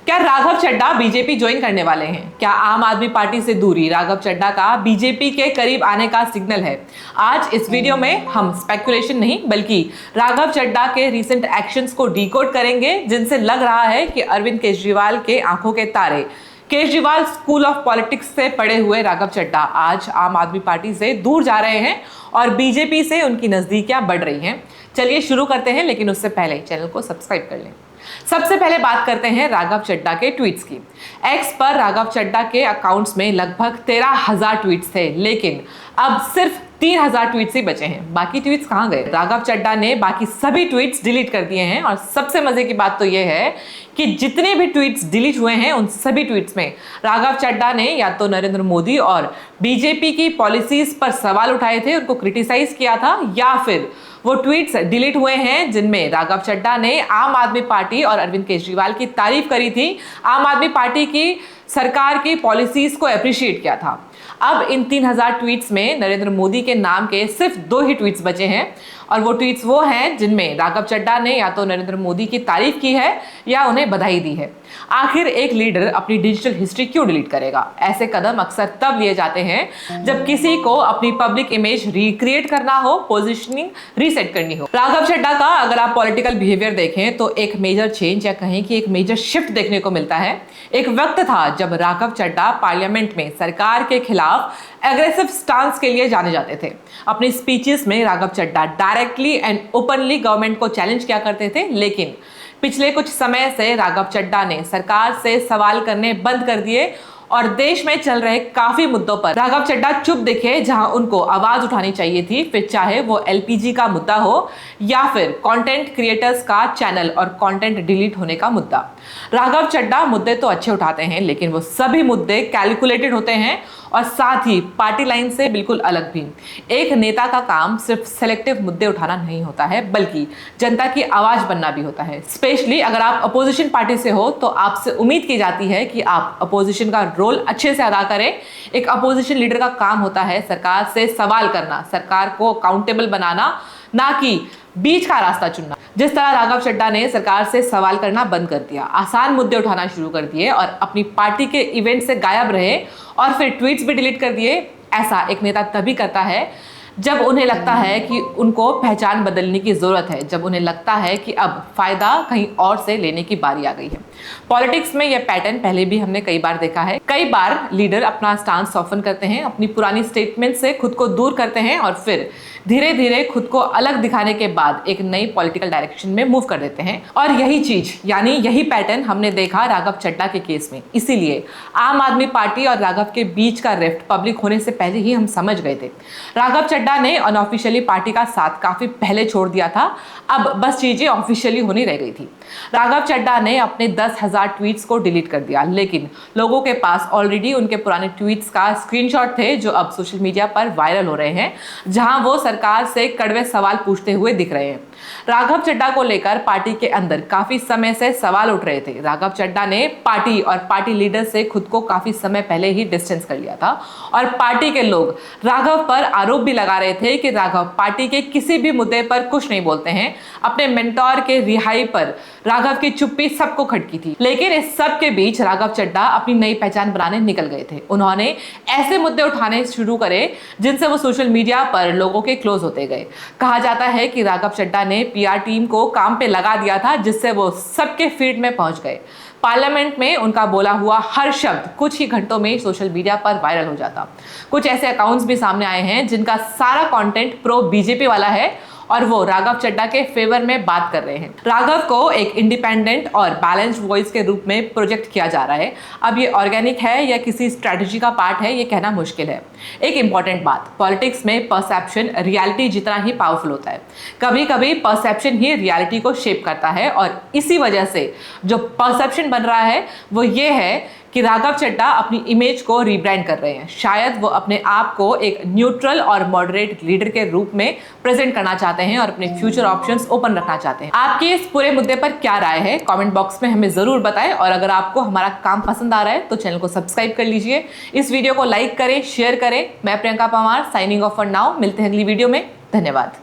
क्या Raghav Chadha BJP join करने वाले हैं? क्या आम आदमी पार्टी से दूरी राघव चड्ढा का बीजेपी के करीब आने का सिग्नल है? आज इस वीडियो में हम स्पेकुलेशन नहीं बल्कि राघव चड्ढा के रीसेंट एक्शंस को डिकोड करेंगे, जिनसे लग रहा है कि अरविंद केजरीवाल के आंखों के तारे। केजरीवाल स्कूल ऑफ पॉलिटिक्स से पढ़े हुए राघव चड्ढा आज आम आदमी पार्टी से दूर जा रहे हैं और बीजेपी से उनकी नजदीकियां बढ़ रही हैं। चलिए शुरू करते हैं, लेकिन उससे पहले चैनल को सब्सक्राइब कर लें। सबसे पहले बात करते हैं राघव चड्ढा के ट्वीट्स की। एक्स पर राघव चड्ढा के अकाउंट्स में लगभग 13,000 ट्वीट्स थे, लेकिन अब सिर्फ 3,000 ट्वीट्स ही बचे हैं। बाकी ट्वीट्स कहां गए? राघव चड्ढा ने बाकी सभी ट्वीट्स डिलीट कर दिए हैं और सबसे मजे की बात तो यह है कि जितने भी ट्वीट्स डिलीट हुए हैं उन सभी ट्वीट्स में राघव चड्ढा ने या तो नरेंद्र मोदी और बीजेपी की पॉलिसीज पर सवाल उठाए थे, उनको क्रिटिसाइज किया था, या फिर वो ट्वीट्स डिलीट हुए हैं जिनमें राघव चड्ढा ने आम आदमी पार्टी और अरविंद केजरीवाल की तारीफ करी थी, आम आदमी पार्टी की सरकार की पॉलिसीज को अप्रिशिएट किया था। अब इन 3,000 ट्वीट्स में नरेंद्र मोदी के नाम के सिर्फ 2 ही ट्वीट्स बचे हैं और वो ट्वीट्स वो हैं जिनमें राघव चड्ढा ने या तो नरेंद्र मोदी की तारीफ की है या उन्हें बधाई दी है। आखिर एक लीडर अपनी डिजिटल हिस्ट्री क्यों डिलीट करेगा? ऐसे कदम अक्सर तब लिए जाते हैं जब किसी को अपनी पब्लिक इमेज रिक्रिएट करना हो, पोजीशनिंग रीसेट करनी हो। राघव चड्ढा का अगर आप पॉलिटिकल बिहेवियर देखें तो एक मेजर चेंज या कहें कि एक मेजर शिफ्ट देखने को मिलता है। एक वक्त था जब राघव चड्ढा पार्लियामेंट में सरकार के खिलाफ एग्रेसिव स्टांस के लिए जाने जाते थे। अपनी स्पीचेस में Raghav Chadha directly and openly government को चैलेंज किया करते थे, लेकिन पिछले कुछ समय से राघव चड्ढा ने सरकार से सवाल करने बंद कर दिए और देश में चल रहे काफी मुद्दों पर राघव चड्ढा चुप दिखे, जहां उनको आवाज उठानी चाहिए थी, फिर चाहे वो एलपीजी का मुद्दा हो या फिर कंटेंट क्रिएटर्स का चैनल और कंटेंट डिलीट होने का मुद्दा। राघव चड्ढा मुद्दे तो अच्छे उठाते हैं, लेकिन वो सभी मुद्दे कैलकुलेटेड होते हैं और साथ ही पार्टी लाइन से बिल्कुल अलग भी। एक नेता का काम सिर्फ सेलेक्टिव मुद्दे उठाना नहीं होता है, बल्कि जनता की आवाज बनना भी होता है। स्पेशली अगर आप अपोजिशन पार्टी से हो तो आपसे उम्मीद की जाती है कि आप अपोजिशन का रोल अच्छे से अदा करें। एक अपोजिशन लीडर का काम होता है सरकार से सवाल करना, सरकार को अकाउंटेबल बनाना, ना कि बीच का रास्ता चुनना। जिस तरह राघव चड्ढा ने सरकार से सवाल करना बंद कर दिया, आसान मुद्दे उठाना शुरू कर दिए और अपनी पार्टी के इवेंट से गायब रहे और फिर ट्वीट्स भी डिलीट कर दिए, ऐसा एक नेता तभी करता है जब उन्हें लगता है कि उनको पहचान बदलने की जरूरत है, जब उन्हें लगता है कि अब फायदा कहीं और से लेने की बारी आ गई है। पॉलिटिक्स में यह पैटर्न पहले भी हमने कई बार देखा है। कई बार लीडर अपना स्टांस सॉफ्टन करते हैं, अपनी पुरानी स्टेटमेंट से खुद को दूर करते हैं और फिर धीरे धीरे खुद को अलग दिखाने के बाद एक नई पॉलिटिकल डायरेक्शन में मूव कर देते हैं। और यही चीज यानी यही पैटर्न हमने देखा राघव चड्ढा के केस में। इसीलिए आम आदमी पार्टी और राघव के बीच का रिफ्ट पब्लिक होने से पहले ही हम समझ गए थे। राघव चड्ढा ने अनऑफिशियली पार्टी का साथ काफी पहले छोड़ दिया था, अब बस चीजें ऑफिशियली होनी रह गई थी। राघव चड्ढा ने अपने 10,000 ट्वीट्स को डिलीट कर दिया, लेकिन लोगों के पास ऑलरेडी उनके पुराने ट्वीट्स का स्क्रीनशॉट थे जो अब सोशल मीडिया पर वायरल हो रहे हैं, जहां वो सरकार से कड़वे सवाल पूछते हुए दिख रहे हैं। राघव चड्ढा को लेकर पार्टी के अंदर काफी समय से सवाल उठ रहे थे। राघव चड्ढा ने पार्टी और पार्टी लीडर से खुद को काफी समय पहले ही डिस्टेंस कर लिया था और पार्टी के लोग राघव पर आरोप भी लगा रहे थे कि राघव पार्टी के किसी भी मुद्दे पर कुछ नहीं बोलते हैं। अपने मेंटोर के रिहाई पर राघव की चुप्पी सबको खटकी थी, लेकिन इस सब के बीच राघव चड्ढा अपनी नई पहचान बनाने निकल गए थे। उन्होंने ऐसे मुद्दे उठाने शुरू करे जिनसे वो सोशल मीडिया पर लोगों के क्लोज होते गए। कहा जाता है कि राघव चड्ढा ने पीआर टीम को काम पे लगा दिया था, जिससे वो सबके फीड में पहुंच गए। पार्लियामेंट में उनका बोला हुआ हर शब्द कुछ ही घंटों में सोशल मीडिया पर वायरल हो जाता। कुछ ऐसे अकाउंट्स भी सामने आए हैं जिनका सारा कंटेंट प्रो बीजेपी वाला है और वो राघव चड्ढा के फेवर में बात कर रहे हैं। राघव को एक इंडिपेंडेंट और बैलेंस्ड वॉइस के रूप में प्रोजेक्ट किया जा रहा है। अब ये ऑर्गेनिक है या किसी स्ट्रेटजी का पार्ट है, ये कहना मुश्किल है। एक इंपॉर्टेंट बात, पॉलिटिक्स में परसेप्शन रियलिटी जितना ही पावरफुल होता है। कभी कभी परसेप्शन ही रियलिटी को शेप करता है और इसी वजह से जो परसेप्शन बन रहा है वो ये है कि राघव चड्ढा अपनी इमेज को रीब्रांड कर रहे हैं। शायद वो अपने आप को एक न्यूट्रल और मॉडरेट लीडर के रूप में प्रेजेंट करना चाहते हैं और अपने फ्यूचर ऑप्शंस ओपन रखना चाहते हैं। आपकी इस पूरे मुद्दे पर क्या राय है? कमेंट बॉक्स में हमें जरूर बताएं और अगर आपको हमारा काम पसंद आ रहा है तो चैनल को सब्सक्राइब कर लीजिए, इस वीडियो को लाइक करें, शेयर करें। मैं Priyanka Parmar signing off for now. मिलते हैं अगली वीडियो में। धन्यवाद।